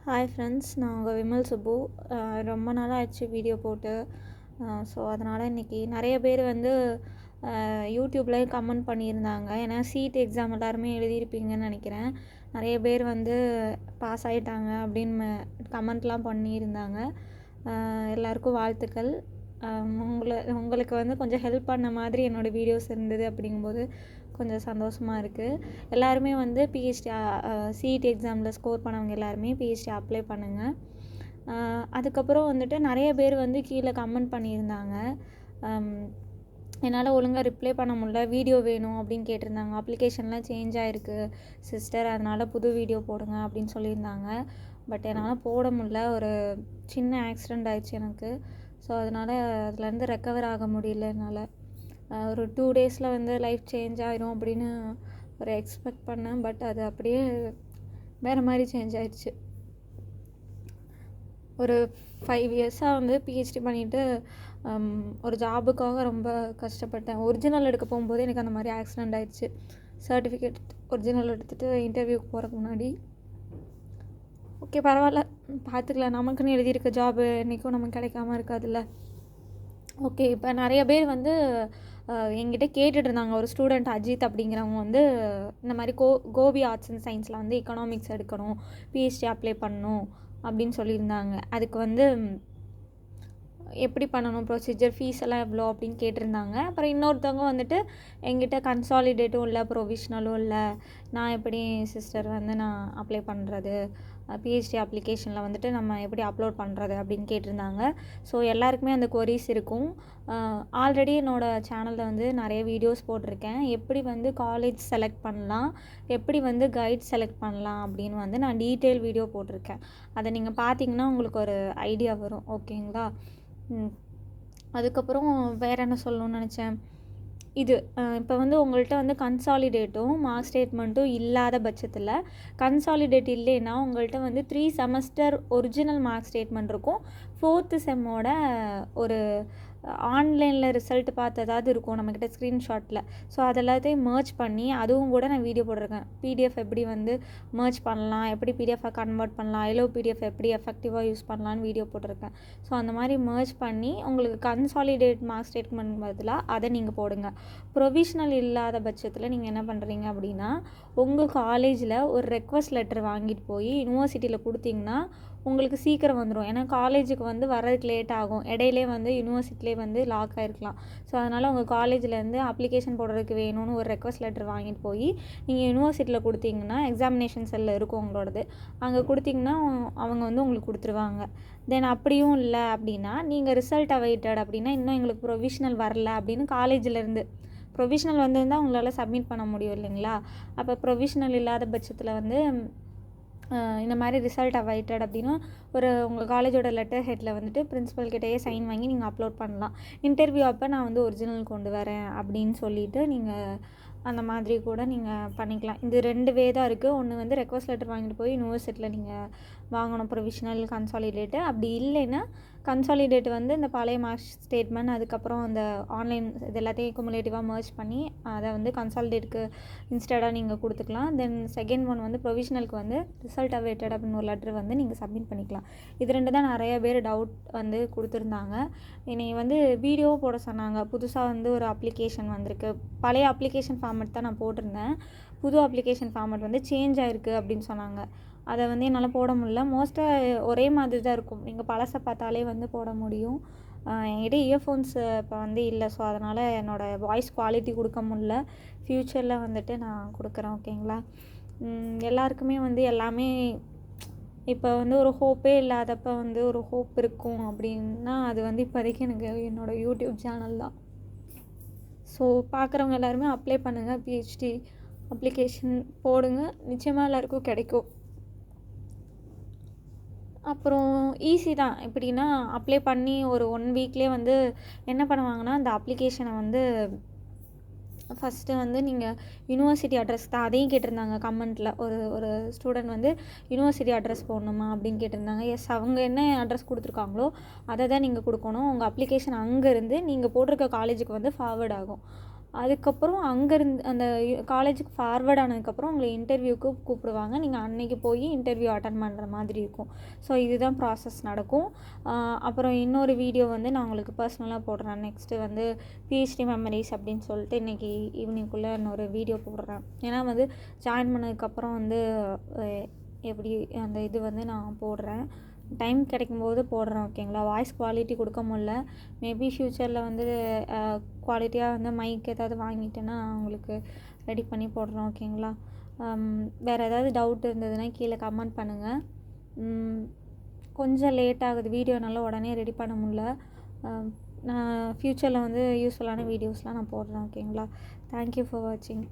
Hi friends, நான் உங்கள் விமல் சுப்பு. ரொம்ப நாளாக ஆச்சு வீடியோ போட்டு. ஸோ அதனால் இன்றைக்கி நிறைய பேர் வந்து யூடியூப்லேயும் கமெண்ட் பண்ணியிருந்தாங்க. ஏன்னா சீட் எக்ஸாம் எல்லாருமே எழுதியிருப்பீங்கன்னு நினைக்கிறேன். நிறைய பேர் வந்து பாஸ் ஆகிட்டாங்க அப்படின்னு கமெண்ட்லாம் பண்ணியிருந்தாங்க. எல்லாருக்கும் வாழ்த்துக்கள். உங்களுக்கு வந்து கொஞ்சம் ஹெல்ப் பண்ண மாதிரி என்னோடய வீடியோஸ் இருந்தது அப்படிங்கும்போது கொஞ்சம் சந்தோஷமாக இருக்குது. எல்லாருமே வந்து பிஹெச்டி சிஇடி எக்ஸாமில் ஸ்கோர் பண்ணவங்க எல்லாருமே பிஹெச்டி அப்ளை பண்ணுங்கள். அதுக்கப்புறம் வந்துட்டு நிறைய பேர் வந்து கீழே கமெண்ட் பண்ணியிருந்தாங்க. என்னால் ஒழுங்காக ரிப்ளை பண்ண முடியல, வீடியோ வேணும் அப்படின்னு கேட்டிருந்தாங்க. அப்ளிகேஷன்லாம் சேஞ்ச் ஆகிருக்கு சிஸ்டர், அதனால் புது வீடியோ போடுங்க அப்படின்னு சொல்லியிருந்தாங்க. பட் என்னால் போட முடியல, ஒரு சின்ன ஆக்சிடெண்ட் ஆயிடுச்சு எனக்கு. ஸோ அதனால் அதுலேருந்து ரெக்கவர் ஆக முடியல என்னால். ஒரு 2 டேஸில் வந்து லைஃப் சேஞ்ச் ஆயிரும் அப்படின்னு ஒரு எக்ஸ்பெக்ட் பண்ணேன். பட் அது அப்படியே வேறு மாதிரி சேஞ்ச் ஆயிடுச்சு. ஒரு 5 இயர்ஸாக வந்து பிஹெச்டி பண்ணிவிட்டு ஒரு ஜாபுக்காக ரொம்ப கஷ்டப்பட்டேன். ஒரிஜினல் எடுக்க போகும்போது எனக்கு அந்த மாதிரி ஆக்சிடெண்ட் ஆயிடுச்சு. சர்டிஃபிகேட் ஒரிஜினல் எடுத்துகிட்டு இன்டர்வியூக்கு போகிறதுக்கு முன்னாடி ஓகே பரவாயில்ல, பார்த்துக்கலாம், நமக்குன்னு எழுதியிருக்க ஜாபு என்றைக்கும் நமக்கு கிடைக்காம இருக்காதுல்ல. ஓகே, இப்போ நிறைய பேர் வந்து என்கிட்ட கேட்டுட்டு இருந்தாங்க. ஒரு ஸ்டூடெண்ட் அஜித் அப்படிங்கிறவங்க வந்து இந்த மாதிரி கோபி ஆர்ட்ஸ் அண்ட் சயின்ஸில் வந்து எக்கனாமிக்ஸ் எடுக்கணும், பிஹெச்டி அப்ளை பண்ணணும் அப்படின்னு சொல்லியிருந்தாங்க. அதுக்கு வந்து எப்படி பண்ணணும், ப்ரொசீஜர், ஃபீஸ் எல்லாம் எவ்வளோ அப்படின்னு கேட்டிருந்தாங்க. அப்புறம் இன்னொருத்தவங்க வந்துட்டு என்கிட்ட கன்சாலிடேட்டும் இல்லை, ப்ரொவிஷ்னலும் இல்லை, நான் எப்படி சிஸ்டர் வந்து நான் அப்ளை பண்ணுறது, பிஹெச்டி அப்ளிகேஷனில் வந்துட்டு நம்ம எப்படி அப்லோட் பண்ணுறது அப்படின்னு கேட்டிருந்தாங்க. ஸோ எல்லாருக்குமே அந்த கொரீஸ் இருக்கும். ஆல்ரெடி என்னோடய சேனலில் வந்து நிறைய வீடியோஸ் போட்டிருக்கேன். எப்படி வந்து காலேஜ் செலக்ட் பண்ணலாம், எப்படி வந்து கைட் செலக்ட் பண்ணலாம் அப்படின்னு வந்து நான் டீட்டெயில் வீடியோ போட்டிருக்கேன். அதை நீங்கள் பார்த்தீங்கன்னா உங்களுக்கு ஒரு ஐடியா வரும். ஓகேங்களா? அதுக்கப்புறம் வேறு என்ன சொல்லணும்னு நினச்சேன். இது இப்போ வந்து உங்கள்கிட்ட வந்து கன்சாலிடேட்டும் மார்க் ஸ்டேட்மெண்ட்டும் இல்லாத பட்சத்தில், கன்சாலிடேட் இல்லைன்னா உங்கள்கிட்ட வந்து 3 செமஸ்டர் ஒரிஜினல் மார்க் ஸ்டேட்மெண்ட் இருக்கும். 4th செம்மோட ஒரு ஆன்லைனில் ரிசல்ட் பார்த்து ஏதாவது இருக்கும் நம்மக்கிட்ட ஸ்க்ரீன்ஷாட்டில். ஸோ அதெல்லாத்தையும் மர்ஜ் பண்ணி அதுவும் கூட நான் வீடியோ போட்டிருக்கேன். பிடிஎஃப் எப்படி வந்து மர்ஜ் பண்ணலாம், எப்படி பிடிஎஃபாக கன்வெர்ட் பண்ணலாம், ஐலோ பிடிஎஃப் எப்படி எஃபெக்டிவாக யூஸ் பண்ணலான்னு வீடியோ போட்டிருக்கேன். ஸோ அந்த மாதிரி மர்ஜ் பண்ணி உங்களுக்கு கன்சாலிடேட் மார்க் ஸ்டேட்மெண்ட் பதிலாக அதை நீங்கள் போடுங்க. ப்ரொவிஷ்னல் இல்லாத பட்சத்தில் நீங்கள் என்ன பண்ணுறீங்க அப்படின்னா, உங்கள் காலேஜில் ஒரு ரெக்வஸ்ட் லெட்டர் வாங்கிட்டு போய் யூனிவர்சிட்டியில் கொடுத்தீங்கன்னா உங்களுக்கு சீக்கிரம் வந்துடும். ஏன்னா காலேஜுக்கு வந்து வர்றதுக்கு லேட் ஆகும், இடையிலே வந்து யூனிவர்சிட்டிலே வந்து லாக் ஆகிருக்கலாம். ஸோ அதனால் உங்கள் காலேஜ்லேருந்து அப்ளிகேஷன் போடுறதுக்கு வேணும்னு ஒரு ரெக்வஸ்ட் லெட்டர் வாங்கிட்டு போய் நீங்கள் யூனிவர்சிட்டியில் கொடுத்தீங்கன்னா, எக்ஸாமினேஷன் செல்லில் இருக்கும் உங்களோடது, அங்கே கொடுத்தீங்கன்னா அவங்க வந்து உங்களுக்கு கொடுத்துருவாங்க. தென் அப்படியும் இல்லை அப்படின்னா, நீங்கள் ரிசல்ட் அவைட்டட் அப்படின்னா, இன்னும் எங்களுக்கு ப்ரொவிஷ்னல் வரல அப்படின்னு காலேஜிலேருந்து, ப்ரொவிஷ்னல் வந்திருந்தால் உங்களால் சப்மிட் பண்ண முடியும் இல்லைங்களா? அப்போ ப்ரொவிஷ்னல் இல்லாத பட்சத்தில் வந்து இந்த மாதிரி ரிசல்ட் அவைட்டட் அப்படின்னா உங்கள் காலேஜோட லெட்டர் ஹெட்டில் வந்துட்டு பிரின்ஸிபல் கிட்டேயே சைன் வாங்கி நீங்கள் அப்லோட் பண்ணலாம். இன்டர்வியூ அப்போ நான் வந்து ஒரிஜினல் கொண்டு வரேன் அப்படின்னு சொல்லிவிட்டு நீங்கள் அந்த மாதிரி கூட நீங்கள் பண்ணிக்கலாம். இது 2 வே தான் இருக்குது. ஒன்று வந்து ரெக்வஸ்ட் லெட்டர் வாங்கிட்டு போய் யூனிவர்சிட்டியில் நீங்கள் வாங்கணும் ப்ரொவிஷ்னல், கன்சாலிடேட்டு. அப்படி இல்லைன்னா கன்சாலிடேட் வந்து இந்த பழைய மார்க் ஸ்டேட்மெண்ட், அதுக்கப்புறம் அந்த ஆன்லைன் இது எல்லாத்தையும் குமுலேட்டிவாக மர்ஜ் பண்ணி அதை வந்து கன்சாலிடேட்டுக்கு இன்ஸ்டடாக நீங்கள் கொடுத்துக்கலாம். தென் செகண்ட் ஒன் வந்து ப்ரொவிஷ்னலுக்கு வந்து ரிசல்ட் அவைட்டட் அப்படின்னு ஒரு லெட்டர் வந்து நீங்கள் சப்மிட் பண்ணிக்கலாம். இது 2 தான் நிறைய பேர் டவுட் வந்து கொடுத்துருந்தாங்க. என்னை வந்து வீடியோவும் போட சொன்னாங்க. புதுசாக வந்து ஒரு அப்ளிகேஷன் வந்திருக்கு, பழைய அப்ளிகேஷன் ஃபார்மேட் தான் நான் போட்டிருந்தேன், புது அப்ளிகேஷன் ஃபார்மேட் வந்து சேஞ்ச் ஆகிருக்கு அப்படின்னு சொன்னாங்க. அதை வந்து என்னால் போட முடியல. மோஸ்ட்டாக ஒரே மாதிரி தான் இருக்கும், நீங்கள் பழசை பார்த்தாலே வந்து போட முடியும். என்கிட்ட இயர்ஃபோன்ஸ் இப்போ வந்து இல்லை. ஸோ அதனால் என்னோடய வாய்ஸ் குவாலிட்டி கொடுக்க முடியல. ஃப்யூச்சரில் வந்துட்டு நான் கொடுக்குறேன். ஓகேங்களா? எல்லாருக்குமே வந்து எல்லாமே இப்போ வந்து ஒரு ஹோப்பே இல்லாதப்போ வந்து ஒரு ஹோப் இருக்கும் அப்படின்னா, அது வந்து இப்போதைக்கு எனக்கு என்னோடய யூடியூப் சேனல் தான். ஸோ பார்க்குறவங்க எல்லாருமே அப்ளை பண்ணுங்கள், பிஹெச்டி அப்ளிகேஷன் போடுங்க, நிச்சயமாக எல்லாருக்கும் கிடைக்கும். அப்புறம் ஈஸி தான். எப்படின்னா, அப்ளை பண்ணி ஒரு 1 வீக்லேயே வந்து என்ன பண்ணுவாங்கன்னா, அந்த அப்ளிகேஷனை வந்து ஃபஸ்ட்டு வந்து நீங்கள் யூனிவர்சிட்டி அட்ரஸ் தான், அதையும் கேட்டிருந்தாங்க கமெண்ட்டில். ஒரு ஸ்டூடெண்ட் வந்து யூனிவர்சிட்டி அட்ரஸ் போடணுமா அப்படின்னு கேட்டிருந்தாங்க. எஸ், அவங்க என்ன அட்ரஸ் கொடுத்துருக்காங்களோ அதை தான் நீங்கள் கொடுக்கணும். உங்கள் அப்ளிகேஷன் அங்கேருந்து நீங்கள் போட்டிருக்க காலேஜுக்கு வந்து ஃபார்வர்ட் ஆகும். அதுக்கப்புறம் அங்கேருந்து அந்த காலேஜுக்கு ஃபார்வர்ட் ஆனதுக்கப்புறம் உங்களை இன்டர்வியூக்கு கூப்பிடுவாங்க. நீங்கள் அன்னைக்கு போய் இன்டர்வியூ அட்டெண்ட் பண்ணுற மாதிரி இருக்கும். ஸோ இதுதான் ப்ராசஸ் நடக்கும். அப்புறம் இன்னொரு வீடியோ வந்து நான் உங்களுக்கு பர்சனலாக போடுறேன். நெக்ஸ்ட்டு வந்து பிஹெச்டி மெமரிஸ் அப்படின்னு சொல்லிட்டு இன்றைக்கி ஈவினிங்குள்ளே இன்னொரு வீடியோ போடுறேன். ஏன்னா வந்து ஜாயின் பண்ணதுக்கப்புறம் வந்து எப்படி அந்த இது வந்து நான் போடுறேன். டைம் கிடைக்கும்போது போடுறேன். ஓகேங்களா? வாய்ஸ் குவாலிட்டி கொடுக்க முடில. மேபி ஃப்யூச்சரில் வந்து குவாலிட்டியாக வந்து மைக் ஏதாவது வாங்கிட்டேன்னா உங்களுக்கு ரெடி பண்ணி போடுறோம். ஓகேங்களா? வேறு ஏதாவது டவுட் இருந்ததுன்னா கீழே கமெண்ட் பண்ணுங்கள். கொஞ்சம் லேட் ஆகுது, வீடியோனால உடனே ரெடி பண்ண முடில. நான் ஃப்யூச்சரில் வந்து யூஸ்ஃபுல்லான வீடியோஸ்லாம் நான் போடுறேன். ஓகேங்களா? தேங்க்யூ ஃபார் வாட்சிங்.